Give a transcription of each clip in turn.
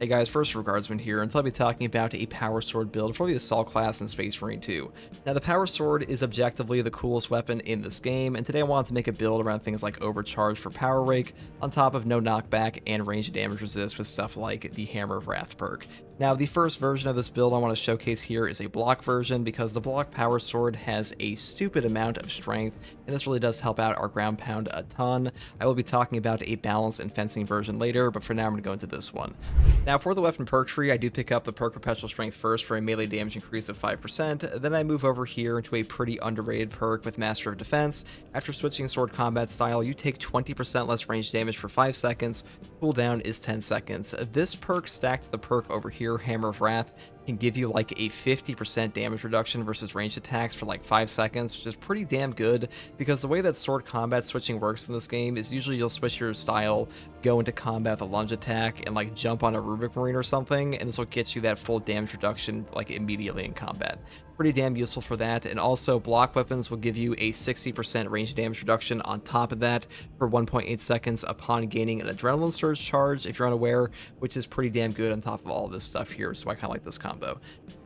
Hey guys, first Regardsman here, and today I'll be talking about a Power Sword build for the Assault class in Space Marine 2. Now the Power Sword is objectively the coolest weapon in this game, and today I wanted to make a build around things like Overcharge for Power Rake, on top of no knockback and range damage resist with stuff like the Hammer of Wrath perk. Now the first version of this build I want to showcase here is a block version, because the block Power Sword has a stupid amount of strength, and this really does help out our ground pound a ton. I will be talking about a balance and fencing version later, but for now I'm going to go into this one. Now for the weapon perk tree, I do pick up the perk Perpetual Strength first for a melee damage increase of 5%, then I move over here into a pretty underrated perk with Master of Defense. After switching sword combat style, you take 20% less range damage for 5 seconds, cooldown is 10 seconds. This perk stacked to the perk over here, Hammer of Wrath, can give you like a 50% damage reduction versus ranged attacks for like 5 seconds, which is pretty damn good, because the way that sword combat switching works in this game is usually you'll switch your style, go into combat with a lunge attack, and like jump on a Rubik Marine or something, and this will get you that full damage reduction like immediately in combat. Pretty damn useful for that. And also block weapons will give you a 60% range damage reduction on top of that for 1.8 seconds upon gaining an adrenaline surge charge, if you're unaware, which is pretty damn good on top of all this stuff here, so I kind of like this combo.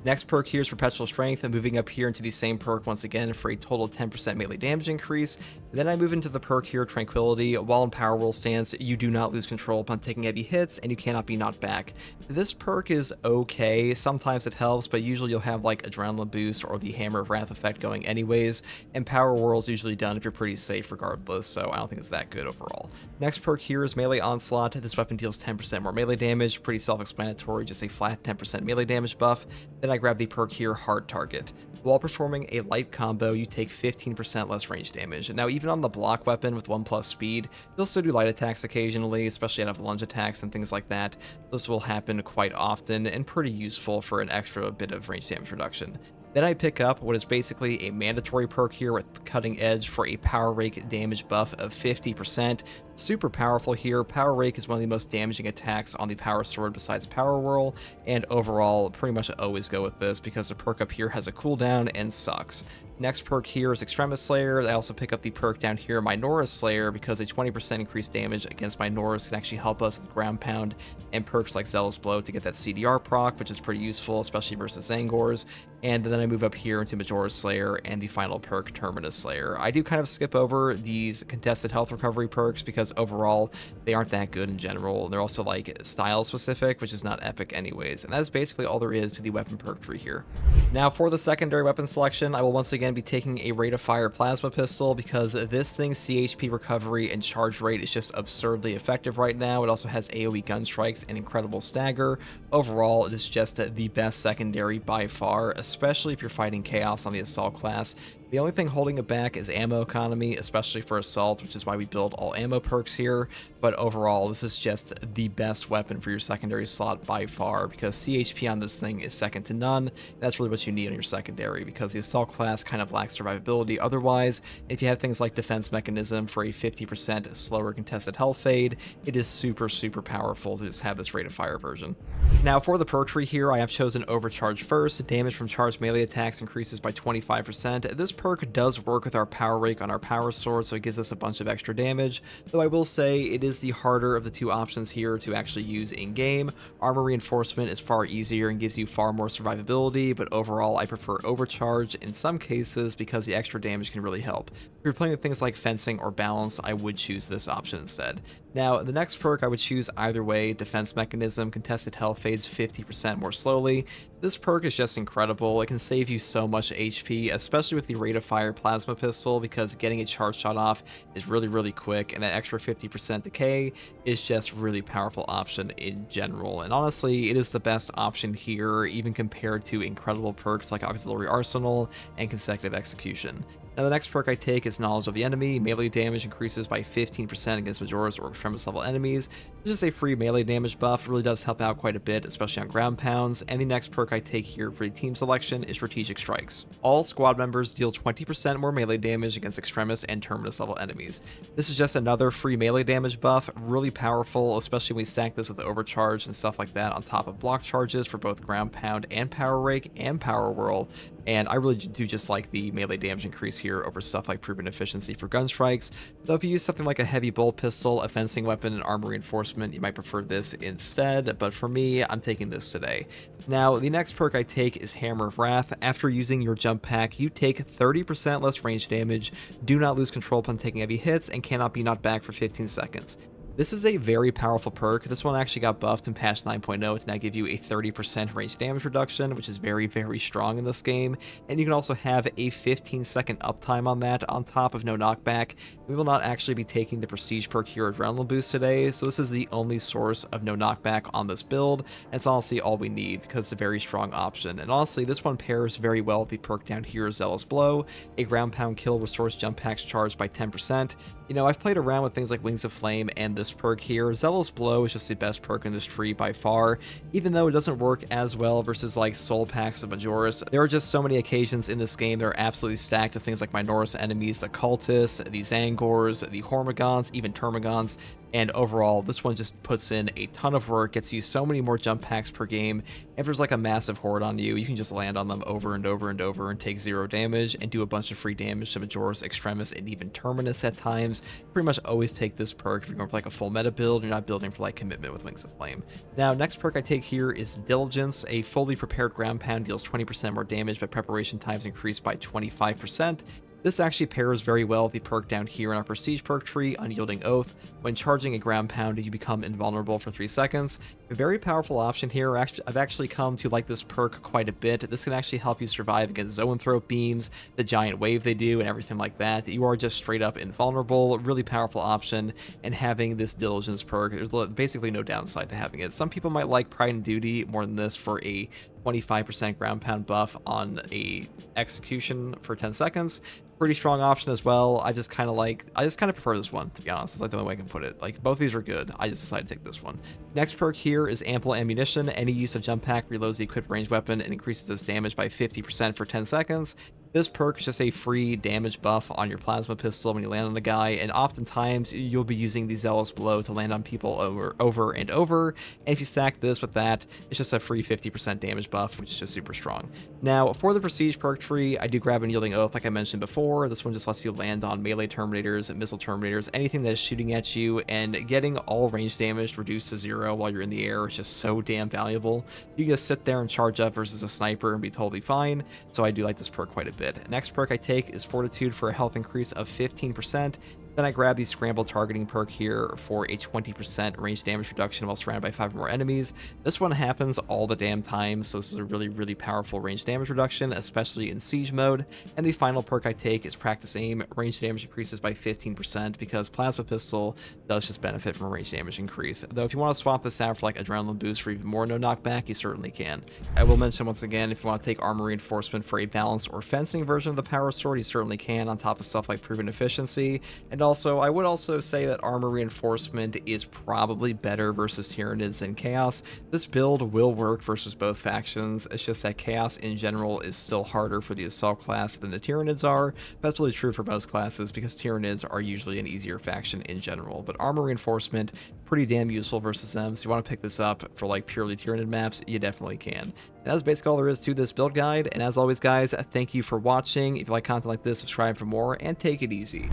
Next perk here is Perpetual Strength, and moving up here into the same perk once again for a total 10% melee damage increase. Then I move into the perk here, Tranquility. While in Power Roll stance, you do not lose control upon taking heavy hits, and you cannot be knocked back. This perk is okay, sometimes it helps, but usually you'll have like Adrenaline Boost or the Hammer of Wrath effect going anyways, and Power Whirl's usually done if you're pretty safe regardless, so I don't think it's that good overall. Next perk here is Melee Onslaught. This weapon deals 10% more melee damage, pretty self-explanatory, just a flat 10% melee damage buff. Then I grab the perk here, Hard Target. While performing a light combo, you take 15% less range damage. Now, even on the block weapon with 1+ speed, you'll still do light attacks occasionally, especially out of lunge attacks and things like that. This will happen quite often and pretty useful for an extra bit of range damage reduction. Then I pick up what is basically a mandatory perk here with Cutting Edge for a Power Rake damage buff of 50%. Super powerful here. Power Rake is one of the most damaging attacks on the Power Sword besides Power Whirl, and overall pretty much always go with this because the perk up here has a cooldown and sucks. Next perk here is Extremis Slayer. I also pick up the perk down here, Minora's Slayer, because a 20% increased damage against Minoras can actually help us with ground pound and perks like Zealous Blow to get that CDR proc, which is pretty useful, especially versus Zangors. And then I move up here into Majora's Slayer and the final perk, Terminus Slayer. I do kind of skip over these contested health recovery perks because overall they aren't that good in general. They're also like style specific, which is not epic anyways. And that is basically all there is to the weapon perk tree here. Now for the secondary weapon selection, I will once again be taking a Rate of Fire Plasma Pistol because this thing's CHP recovery and charge rate is just absurdly effective right now. It also has AoE gun strikes and incredible stagger. Overall, it is just the best secondary by far, especially if you're fighting Chaos on the Assault class. The only thing holding it back is ammo economy, especially for Assault, which is why we build all ammo perks here. But overall, this is just the best weapon for your secondary slot by far, because CHP on this thing is second to none. That's really what you need on your secondary, because the Assault class kind of lacks survivability otherwise. If you have things like Defense Mechanism for a 50% slower contested health fade, it is super powerful to just have this Rate of Fire version. Now for the perk tree here, I have chosen Overcharge first. Damage from charged melee attacks increases by 25%. This perk does work with our Power Rake on our Power Sword, so it gives us a bunch of extra damage, though I will say it is the harder of the two options here to actually use in-game. Armor Reinforcement is far easier and gives you far more survivability, but overall I prefer Overcharge in some cases because the extra damage can really help. If you're playing with things like Fencing or Balance, I would choose this option instead. Now, the next perk I would choose either way. Defense Mechanism, contested health fades 50% more slowly. This perk is just incredible. It can save you so much HP, especially with the Rate of Fire Plasma Pistol, because getting a charge shot off is really quick, and that extra 50% decay is just really powerful option in general. And honestly, it is the best option here, even compared to incredible perks like Auxiliary Arsenal and Consecutive Execution. Now the next perk I take is Knowledge of the Enemy. Melee damage increases by 15% against Majora's or Extremis level enemies. It's just a free melee damage buff. It really does help out quite a bit, especially on ground pounds. And the next perk I take here for the team selection is Strategic Strikes. All squad members deal 20% more melee damage against Extremis and Terminus level enemies. This is just another free melee damage buff, really powerful, especially when we stack this with Overcharge and stuff like that on top of block charges for both ground pound and Power Rake and Power Whirl. And I really do just like the melee damage increase here over stuff like proven efficiency for gun strikes. Though if you use something like a heavy bolt pistol, a fencing weapon, and armor reinforcement Enforcement, you might prefer this instead, but for me, I'm taking this today. Now, the next perk I take is Hammer of Wrath. After using your jump pack, you take 30% less range damage, do not lose control upon taking heavy hits, and cannot be knocked back for 15 seconds. This is a very powerful perk. This one actually got buffed in patch 9.0 to now give you a 30% range damage reduction, which is very, very strong in this game. And you can also have a 15-second uptime on that on top of no knockback. We will not actually be taking the Prestige perk here, Adrenaline Boost, today, so this is the only source of no knockback on this build. And it's honestly all we need because it's a very strong option. And honestly, this one pairs very well with the perk down here, Zealous Blow. A ground pound kill restores jump packs charged by 10%. You know, I've played around with things like Wings of Flame and this perk here. Zealous Blow is just the best perk in this tree by far, even though it doesn't work as well versus like Soul Packs of Majoris. There are just so many occasions in this game that are absolutely stacked with things like Minoris enemies, the Cultists, the Zangors, the Hormigons, even Termagants. And overall, this one just puts in a ton of work, gets you so many more jump packs per game. If there's like a massive horde on you, you can just land on them over and over and over and take 0 damage and do a bunch of free damage to Majoris, Extremis, and even Terminus at times. Pretty much always take this perk if you're going for like a full meta build, you're not building for like Commitment with Wings of Flame. Now, next perk I take here is Diligence. A fully prepared ground pound deals 20% more damage, but preparation times increase by 25%. This actually pairs very well with the perk down here in our Prestige perk tree, Unyielding Oath. When charging a ground pound, you become invulnerable for 3 seconds. A very powerful option here. I've actually come to like this perk quite a bit. This can actually help you survive against Zoanthrope beams, the giant wave they do, and everything like that. You are just straight up invulnerable. Really powerful option, and having this Diligence perk, there's basically no downside to having it. Some people might like Pride and Duty more than this for a 25% ground pound buff on a execution for 10 seconds. Pretty strong option as well. I just kind of prefer this one, to be honest. It's like the only way I can put it. Like, both of these are good. I just decided to take this one. Next perk here is Ample Ammunition. Any use of jump pack reloads the equipped ranged weapon and increases its damage by 50% for 10 seconds. This perk is just a free damage buff on your plasma pistol when you land on a guy, and oftentimes you'll be using the Zealous Blow to land on people over and over. And if you stack this with that, it's just a free 50% damage buff, which is just super strong. Now, for the Prestige perk tree, I do grab Unyielding Oath, like I mentioned before. This one just lets you land on melee Terminators, missile Terminators, anything that is shooting at you, and getting all range damage reduced to 0 while you're in the air is just so damn valuable. You can just sit there and charge up versus a sniper and be totally fine, so I do like this perk quite a bit. Next perk I take is Fortitude for a health increase of 15%. Then I grab the Scramble Targeting perk here for a 20% range damage reduction while surrounded by 5 or more enemies. This one happens all the damn time, so this is a really, really powerful range damage reduction, especially in Siege mode. And the final perk I take is Practice Aim. Range damage increases by 15% because Plasma Pistol does just benefit from a range damage increase. Though if you want to swap this out for like Adrenaline Boost for even more no knockback, you certainly can. I will mention once again, if you want to take Armor Reinforcement for a balanced or fencing version of the Power Sword, you certainly can, on top of stuff like Proven Efficiency. And also, I would also say that Armor Reinforcement is probably better versus Tyranids than Chaos. This build will work versus both factions. It's just that Chaos in general is still harder for the Assault class than the Tyranids are. But that's really true for most classes because Tyranids are usually an easier faction in general. But Armor Reinforcement, pretty damn useful versus them. So you want to pick this up for like purely Tyranid maps, you definitely can. And that's basically all there is to this build guide. And as always, guys, thank you for watching. If you like content like this, subscribe for more and take it easy.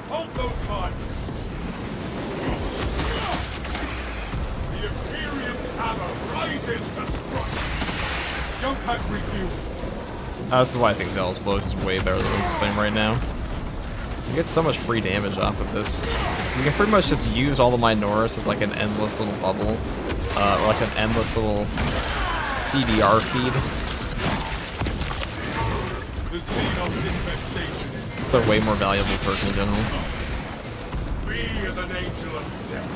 Hold those fire! The Imperium's hammer rises to strike! Jump pack refuel! This is why I think Zealous Blow is way better than Wings of Flame right now. You get so much free damage off of this. You can pretty much just use all the Minoris as like an endless little bubble. Like an endless little TDR feed. The Xenom's infestation is... It's a way more valuable perk in general. Be as an angel of death.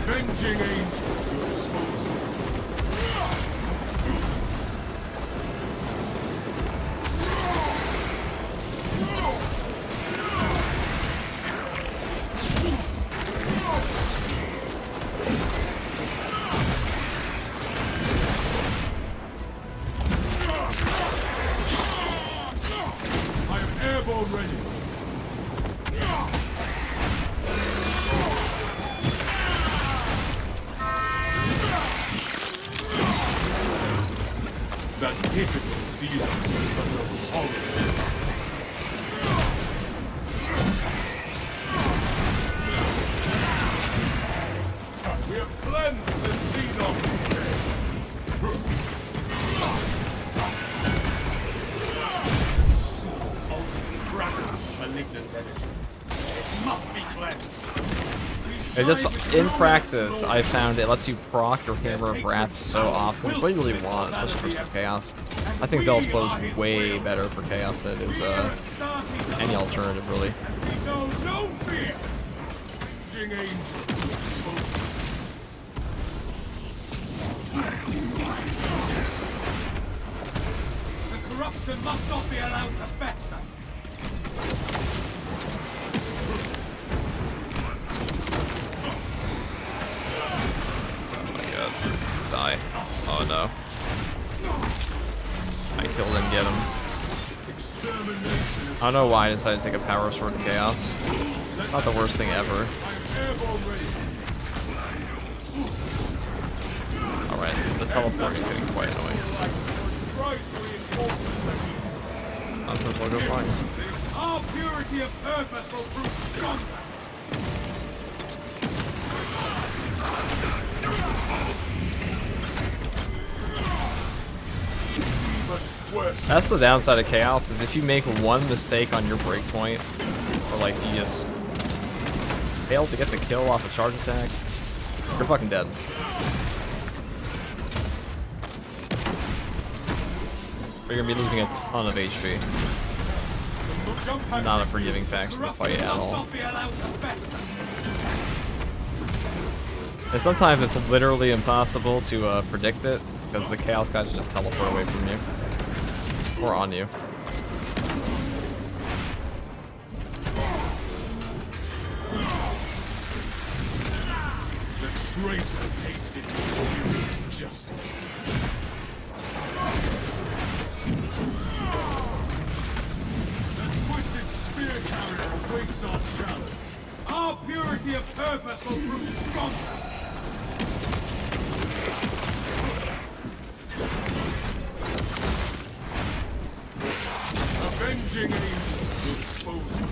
Avenging angel at your disposal. I am airborne ready. Pitiful zealots, but no horror. We have cleansed the Xenos today. Soul ultimate crackers malignant energy. It must be cleansed. It just, in practice, I found it lets you proc your Hammer of Wrath so often. It's what you really want, especially versus Chaos. I think Zealous Blow is way better for Chaos than it is any alternative, really. He knows no fear. Raging angel. The corruption must not be allowed to fester. Die. Oh no. I killed him, get him. I don't know why I decided to take a Power Sword in Chaos. Not the worst thing ever. Alright, the teleporting is getting quite annoying. I'm supposed to go fine. Our purity of purpose will prove stronger. That's the downside of Chaos, is if you make one mistake on your breakpoint, or like you just fail to get the kill off a charge attack, you're fucking dead. You're gonna be losing a ton of HP. Not a forgiving faction to fight at all. And sometimes it's literally impossible to predict it, because the Chaos guys just teleport away from you. Or on you. The traitor tasted justice. The twisted spear carrier awaits our challenge. Our purity of purpose will prove stronger. Avenging angel will expose you.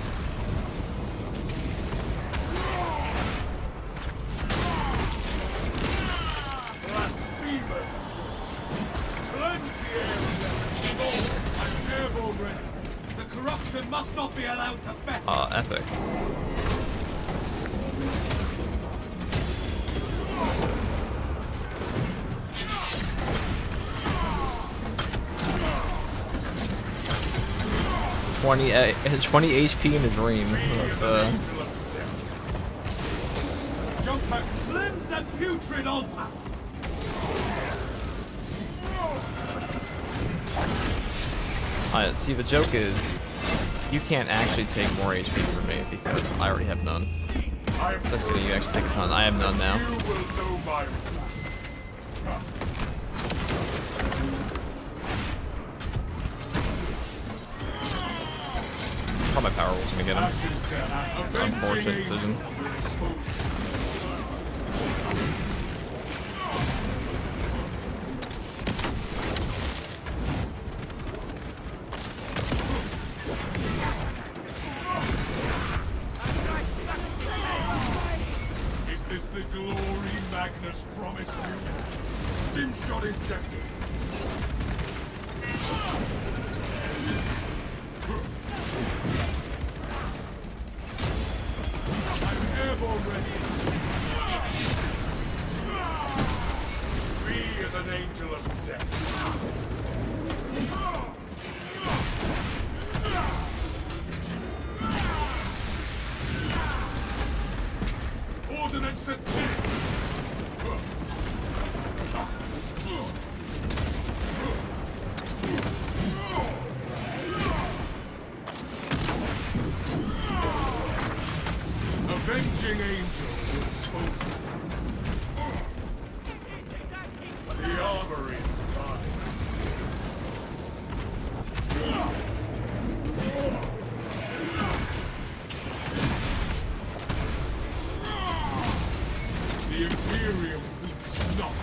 Blasphemers! Cleanse the area! Lord, I'm airborne ready. The corruption must not be allowed to fester. Epic. His 20 HP in a dream. That's, Jump back, cleanse that putrid altar! see, the joke is, you can't actually take more HP from me because I already have none. Just kidding, you actually take a ton. I have none now. You will know my Probably my power was gonna get him. Unfortunate decision. Is this the glory Magnus promised you? Stim shot injected. I'm airborne ready. Free as an angel of death. Ordnance at finish. Avenging angel will expose you. The armory is mine. The Imperium weeps not.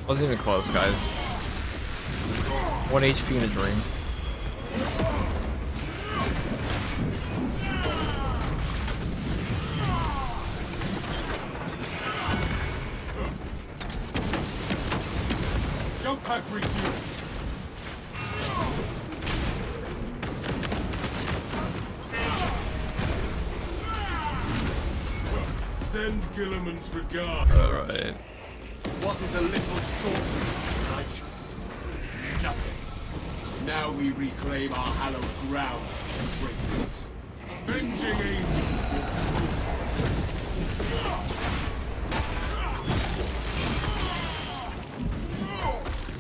Wasn't even close, guys. 1 HP in a dream. Jump pack refuel. Send Gilliman's regard. Alright. Wasn't a little sorcery righteous? Nothing. Now we reclaim our hallowed ground, traitors. Avenging angels will dispose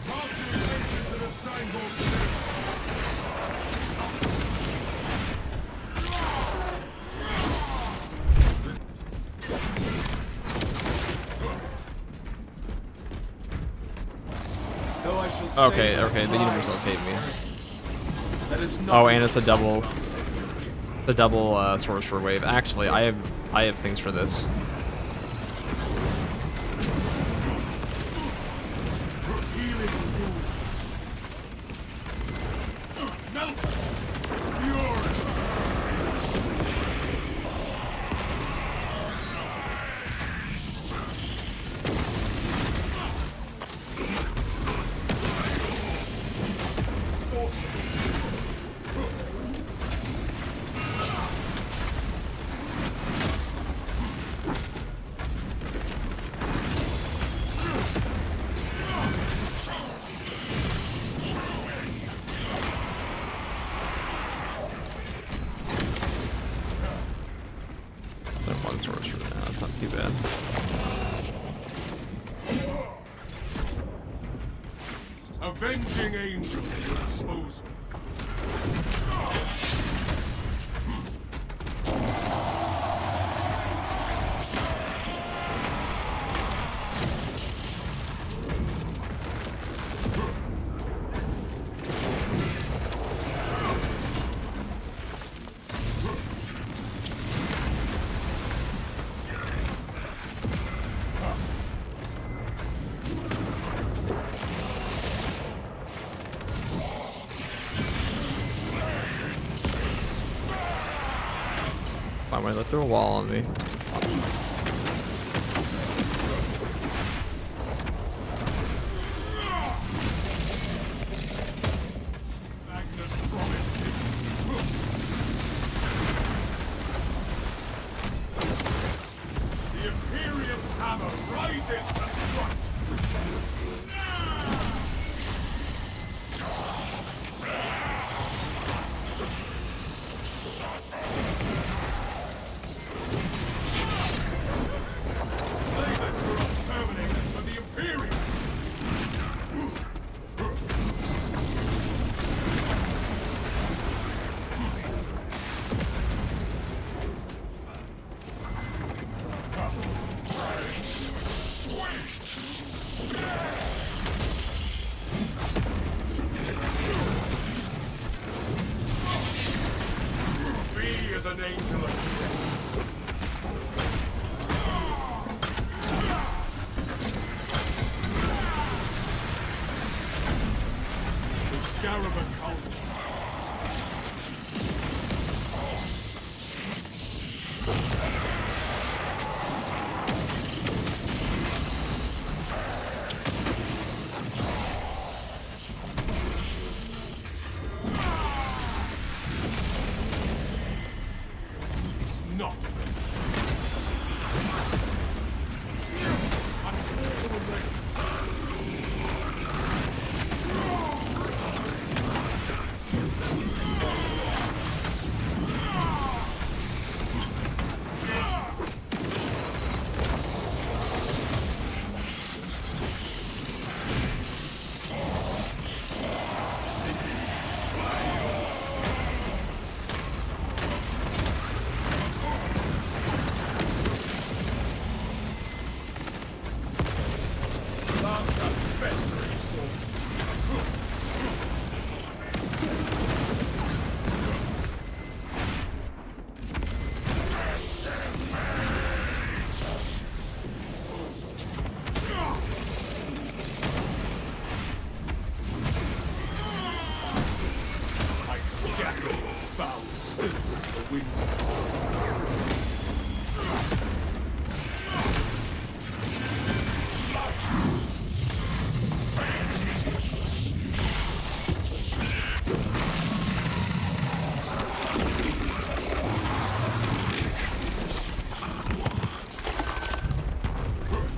Pass your attention to the signboard still. Though I shall Okay, say okay, the universe does hate me. that is not Oh, and it's a double, our set of objectives. the double sorcerer wave. Actually, I have things for this. Healing wounds. Melt. Fury. One sorcerer now. That's not too bad. Avenging angel at your disposal. I might let through a wall on me. Magnus promised him. The Imperium's hammer rises to strike. Slay the corrupt Terminator for the Imperium. Be as an angel of death. The Scarab Occult. It's not. I'm all ready. sins to the winds of time.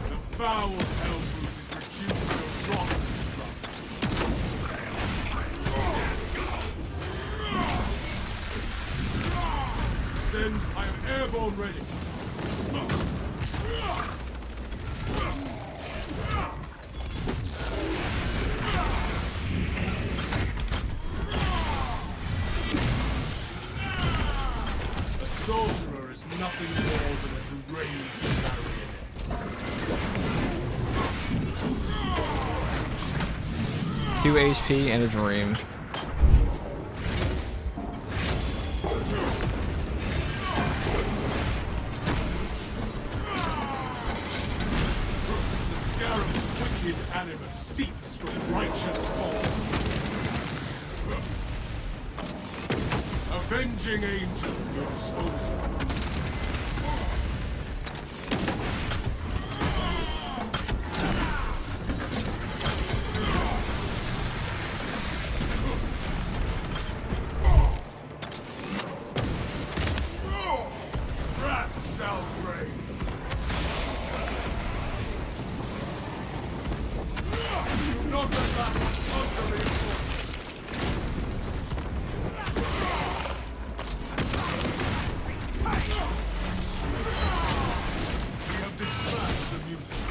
The foul hellbrute is reduced to rotten rust. Send, I am airborne ready. A sorcerer is nothing more than a deranged marionette. 2 HP and a dream. The scarab's wicked animus seeps from righteous fall. Avenging angel at your disposal. Wrath shall reign. Do not let that under reinforcement. We have dispatched the mutant.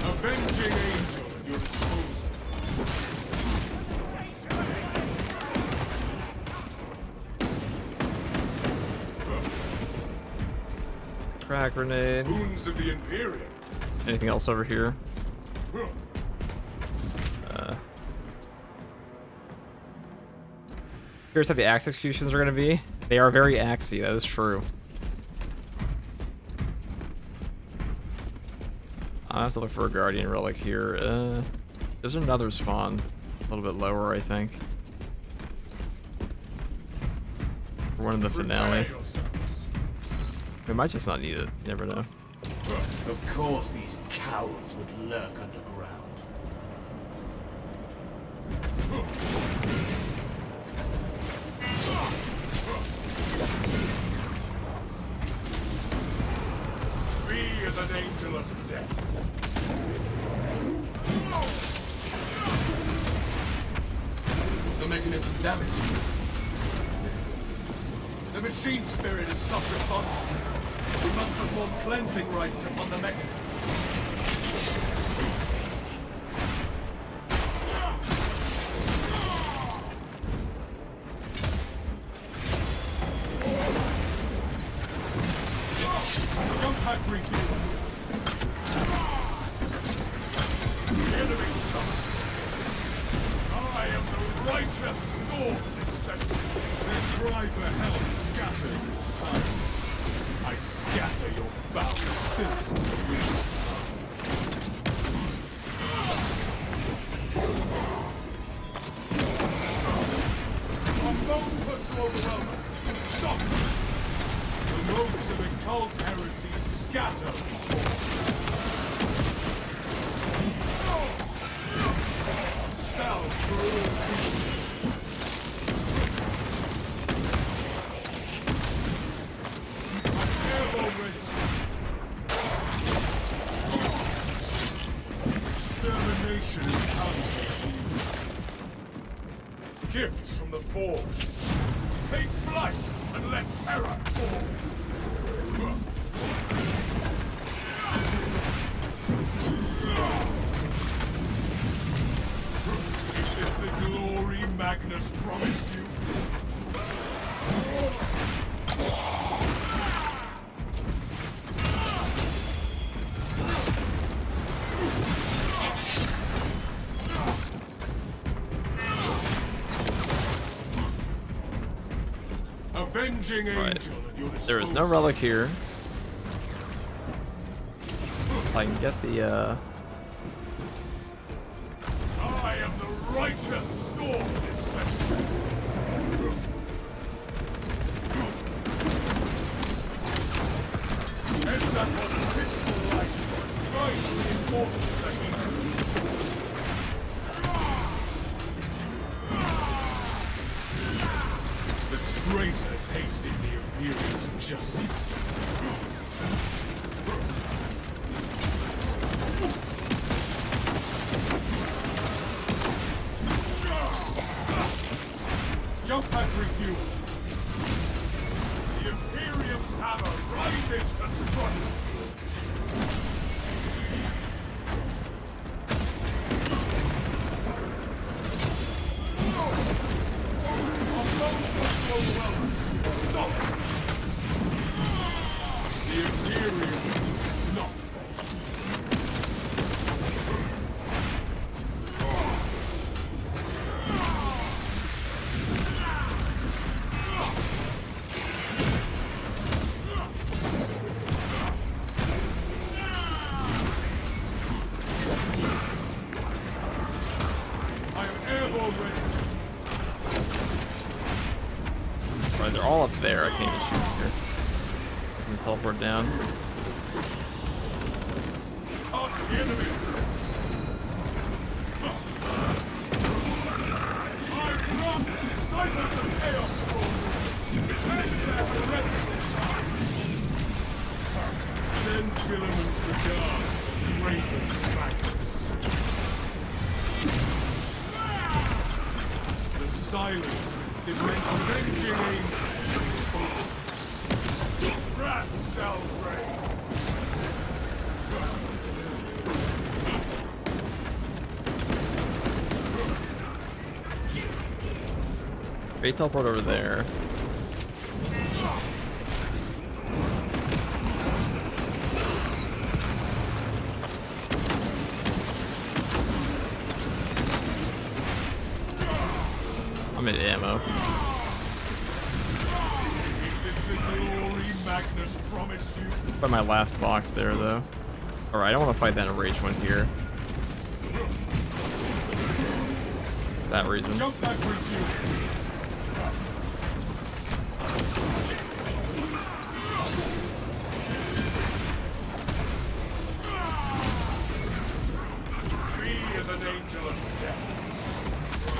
Avenging angel at your disposal. Crack grenade. Wounds of the Imperium. Anything else over here? Here's how the axe executions are going to be. They are very axey, that is true. I'll have to look for a Guardian Relic here. There's another spawn. A little bit lower, I think. For one of the finale. Prepare yourselves. We might just not need it. You never know. Of course these cowards would lurk underground. Be as an angel of death. Was the mechanism damaged? The machine spirit is not responsive. We must perform cleansing rites upon the mechanisms. Jump pack refuel. The enemy summons. I am the righteous storm inception. Their cry for help scatters in silence. I scatter your foul sins to the wind of time. Our foes put to overwhelm us. Stop them! The rogues of occult heresy scatter before us. Salve for all people. Extermination is counted. Gifts from the forge. Take flight and let terror fall. Is this the glory Magnus promised you? Avenging Right. angel at your There is no disposal. relic here. I can get the I am the righteous storm inception. greater tasting the Imperial's justice. Jump and refuel. The Imperium's hammer rises to strike. The Imperium is not. I am airborne ready. Right, they're all up there. I can't even shoot here. I can teleport down. Taunt the enemy. I've brought silence of chaos forces. Take their heretical side. Send Philemon's regards to Raven Magnus. The silence demand avenging angel disposal. Wrath shall reign. They teleport over there. I'm in ammo. Is this the glory Magnus promised you? By my last box there, though. Alright, I don't want to fight that enraged one here. That reason. Jump back refuel. Be as an angel of death.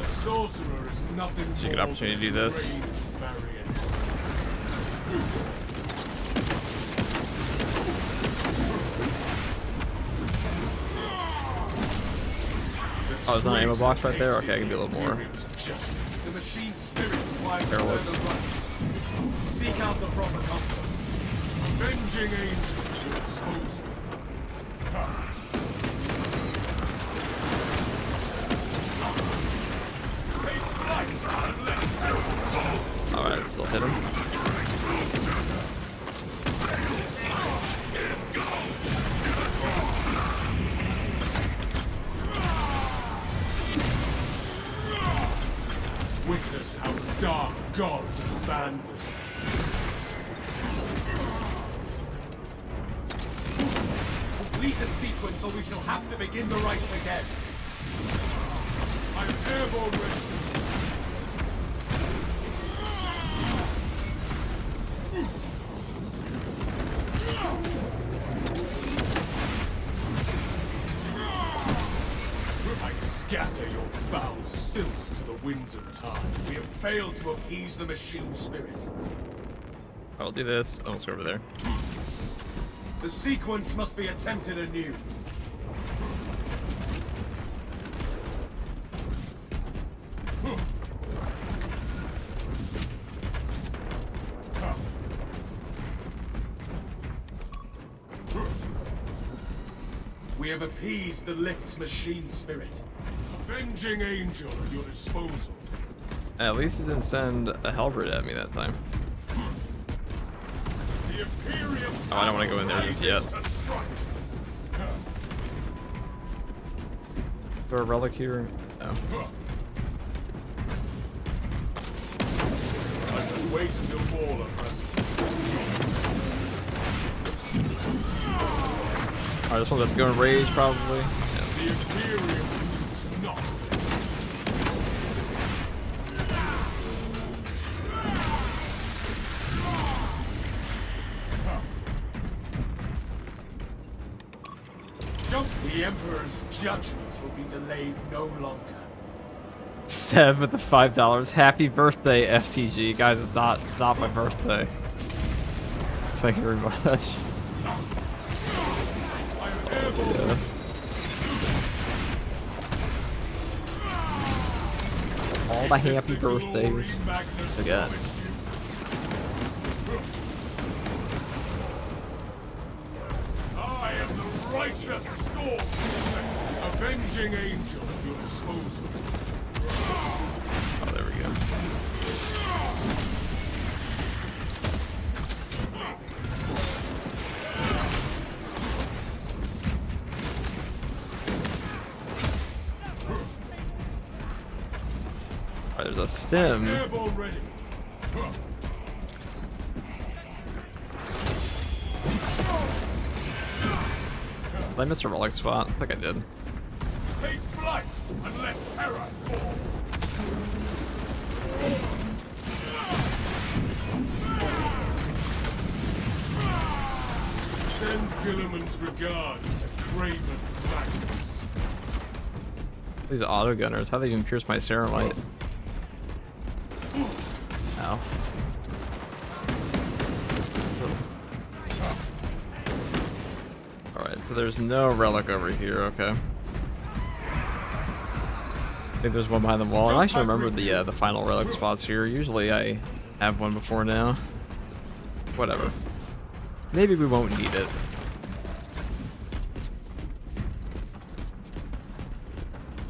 A sorcerer is nothing It's a good more opportunity to do than a this. ranged marionette. Oh, there's an ammo box right there? Okay, I can do a little more. The machine spirit requires Careless. further right. Seek out the proper counsel. Avenging angel to your disposal. Take flight and let terror. Alright, still hit him. Witness how the dark gods abandon. Complete the sequence or we shall have to begin the rites again. I am airborne ready. I scatter your foul silks to the winds of time. We have failed to appease the machine spirit. I'll do this. Oh, let's go over there. The sequence must be attempted anew. We have appeased the lift's machine spirit. Avenging angel at your disposal. At least it didn't send a halberd at me that time. The Imperium's Oh, I don't want to go in there just yet. to strike. Is there a relic here? No. I should wait until all are present. Alright, this one's about to go in rage, probably. Yeah. The Imperium moves not. Jump The Emperor's judgment will be delayed no longer. Seb with the $5. Happy birthday, FTG. Guys, it's not my birthday. Thank you very much. Yeah. All the happy birthdays. Again. I am the righteous storm, avenging angel at your disposal. Oh, there we go. Alright, there's a stem. Airball ready. Did I miss a relic spot? I think I did. Take flight and let terror fall. Send Gilliman's regards to Craven Magnus. These auto gunners, how they even pierce my Ceramite? Ow. Alright, so there's no relic over here, okay. I think there's one behind the wall. I actually remember the final relic spots here. Usually I have one before now. Whatever. Maybe we won't need it.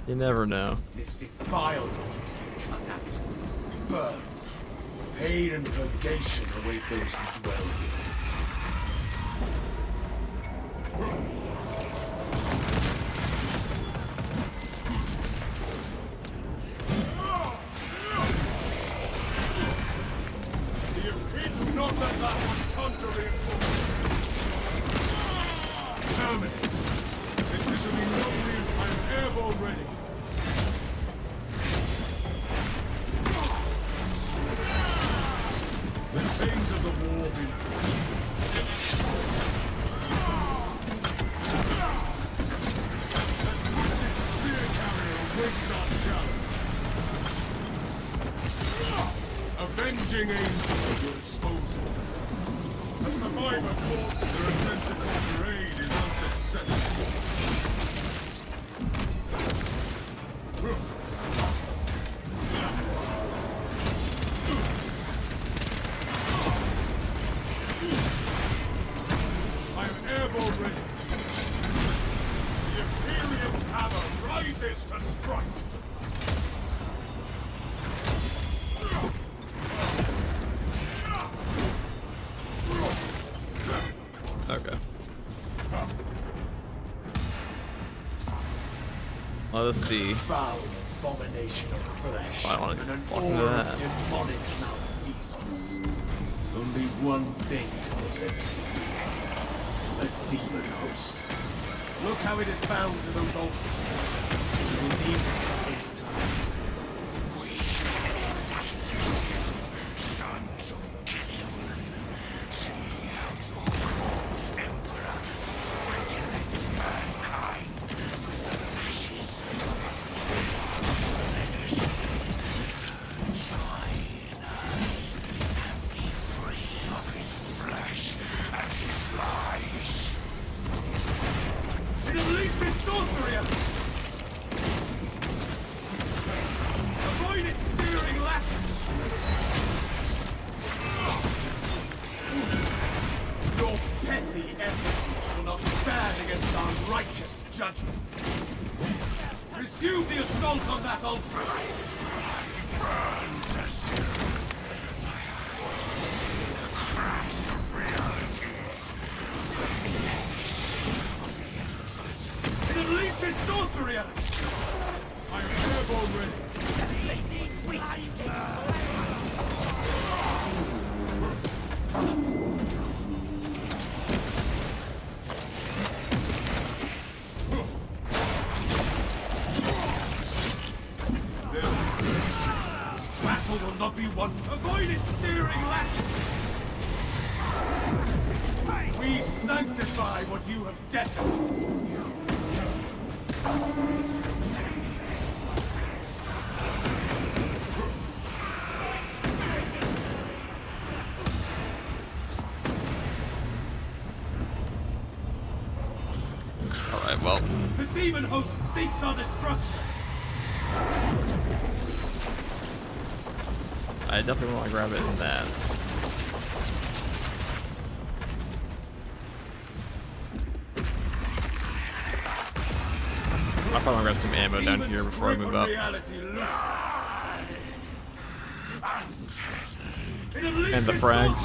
You never know. This defilement has been cut out, burned. Pain and purgation await those who dwell here. Do not let that one conjure reinforcement. Terminate. If there shall be no real, I am airball ready. The chains of the war been The twisted spear carrier awaits our challenge. Avenging angel at your disposal. A survivor called to their attempt to conquer aid is unsuccessful. I am airball ready. The Imperium's hammer rises to strike. Okay. Let us see. Foul abomination of flesh. I want and to an walk into aura that. of demonic malfeasance. Only one thing causes a demon host. Look how it is bound to those altars. We will need it for those times. Sons of Gilliman, see how your corpse emperor flagellates mankind with the lashes of a letters. Join us and be free of his flesh and his lies. It unleashes sorcery at us! Avoid its searing lashes! Your petty efforts will not stand against our righteous judgment. Resume the assault on that altar! Burns as my eyes see the crash of realities. It unleashes sorcery at us! I am airball ready. This battle will not be won. Avoid its searing lashes! We sanctify what you have desecrated. demon host seeks our destruction. I definitely want to grab it in that. I probably want to grab some ammo down here before I move up. And the frags.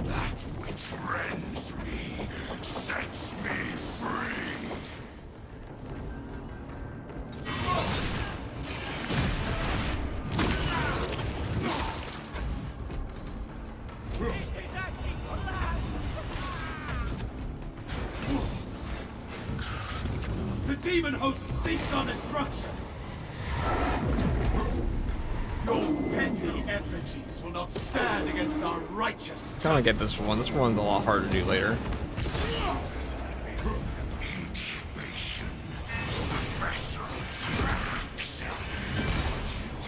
That which rends me sets me free. The demon host seeks our destruction. Your petty effigies will not stand against our righteous. Kind of get this one. This one's a lot harder to do later. Incubation. Vessel. You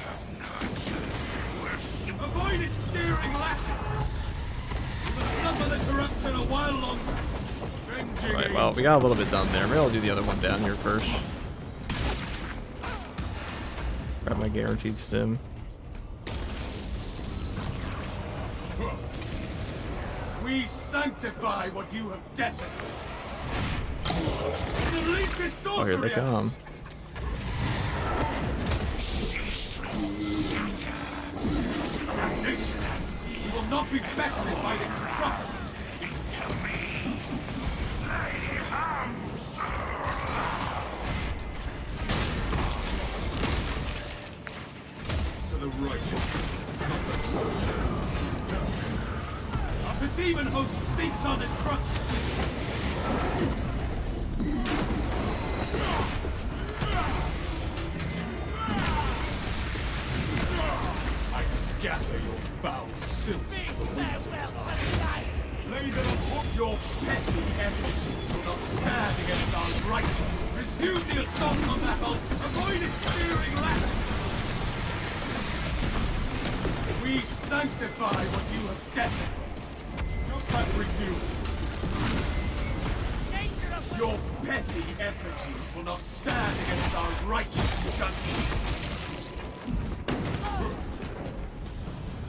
have nurtured will Avoid its searing lashes. You must suffer the corruption a while longer. Avenging Alright, well, we got a little bit done there. Maybe I'll do the other one down here first. Grab my guaranteed stim. We sanctify what you have desecrated. Release this Oh, here they come. You will not be bested by this atrocity. To the righteous. The demon host seeks our destruction. I scatter your foul silk to the winds. Lay them upon your petty effigies will not stand against our righteous. Resume the assault on that altar. Avoid its searing lashes. We sanctify what you have desecrated. But review. Your petty effigies will not stand against our righteous judgment.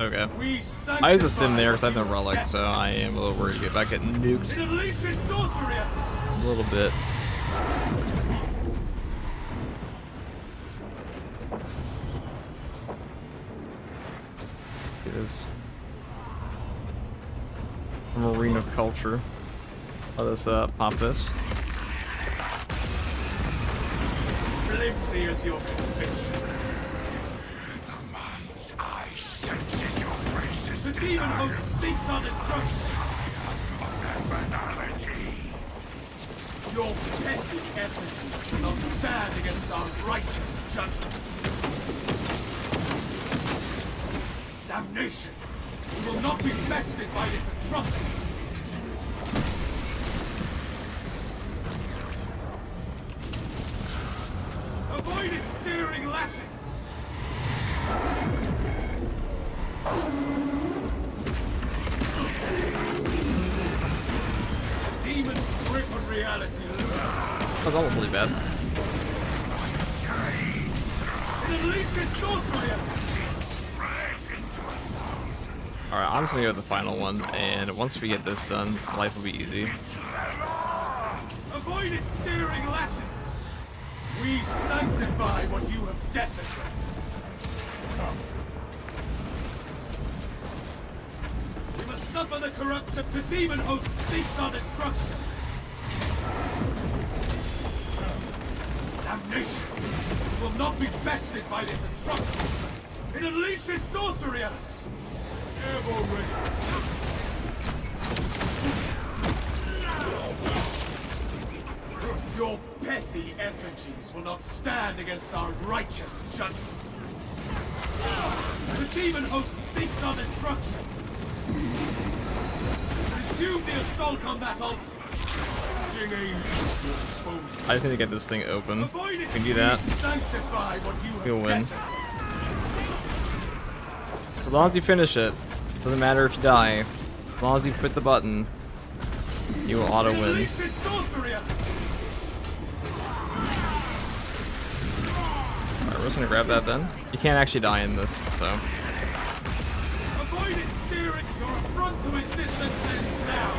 Okay. We I use a sim there because I have no relic, so I am a little worried if I get nuked it unleashes sorcerers. a little bit. It is. Marine of culture. Let us pop this. Flimsy as your conviction. the mind's eye senses your graces. The demon host seeks our destruction. Of their banality. Your petty effigies will not stand against our righteous judgment. Damnation! You will not be bested by this atrocity. Avoid its searing lashes. Demon's grip on reality loses. That was almost really bad. It unleashes sorcery. Alright, I'm just gonna go with the final one, and once we get this done, life will be easy. Avoid its searing lashes. We sanctify what you have desecrated. We must suffer the corruption. The demon host seeks our destruction. Damnation! You will not be bested by this atrocity. It unleashes sorcery at us. Ever ready. Your petty effigies will not stand against our righteous judgment. The demon host seeks our destruction. Resume the assault on that altar. Jing angel, your disposal. I just need to get this thing open. Avoid it. We can do that. Sanctify what you have You'll win. desecrated. As long as you finish it, doesn't matter if you die. As long as you hit the button. You will auto win. Release his sorcery! Alright, we're just gonna grab that then. You can't actually die in this, so. Avoid it, steering your affront to existence ends now!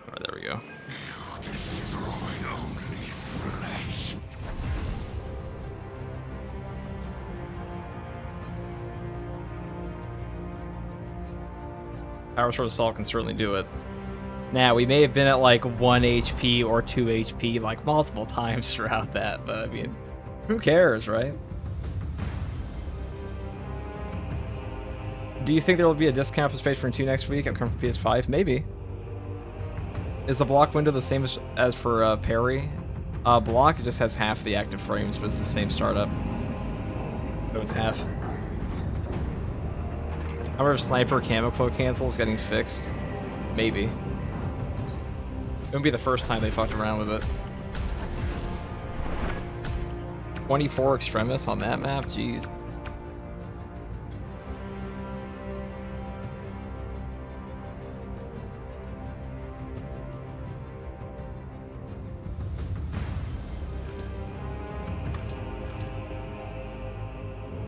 Alright, there we go. You destroy only flesh. Power Sword Assault can certainly do it. Now, we may have been at like 1 HP or 2 HP like multiple times throughout that, but I mean, who cares, right? Do you think there will be a discount for Space Marine 2 next week? I'm coming for PS5? Maybe. Is the block window the same as for parry? Block just has half the active frames, but it's the same startup. So it's half. I wonder if Sniper Camo Cloak Cancel is getting fixed. Maybe. It wouldn't be the first time they fucked around with it. 24 Extremis on that map? Jeez.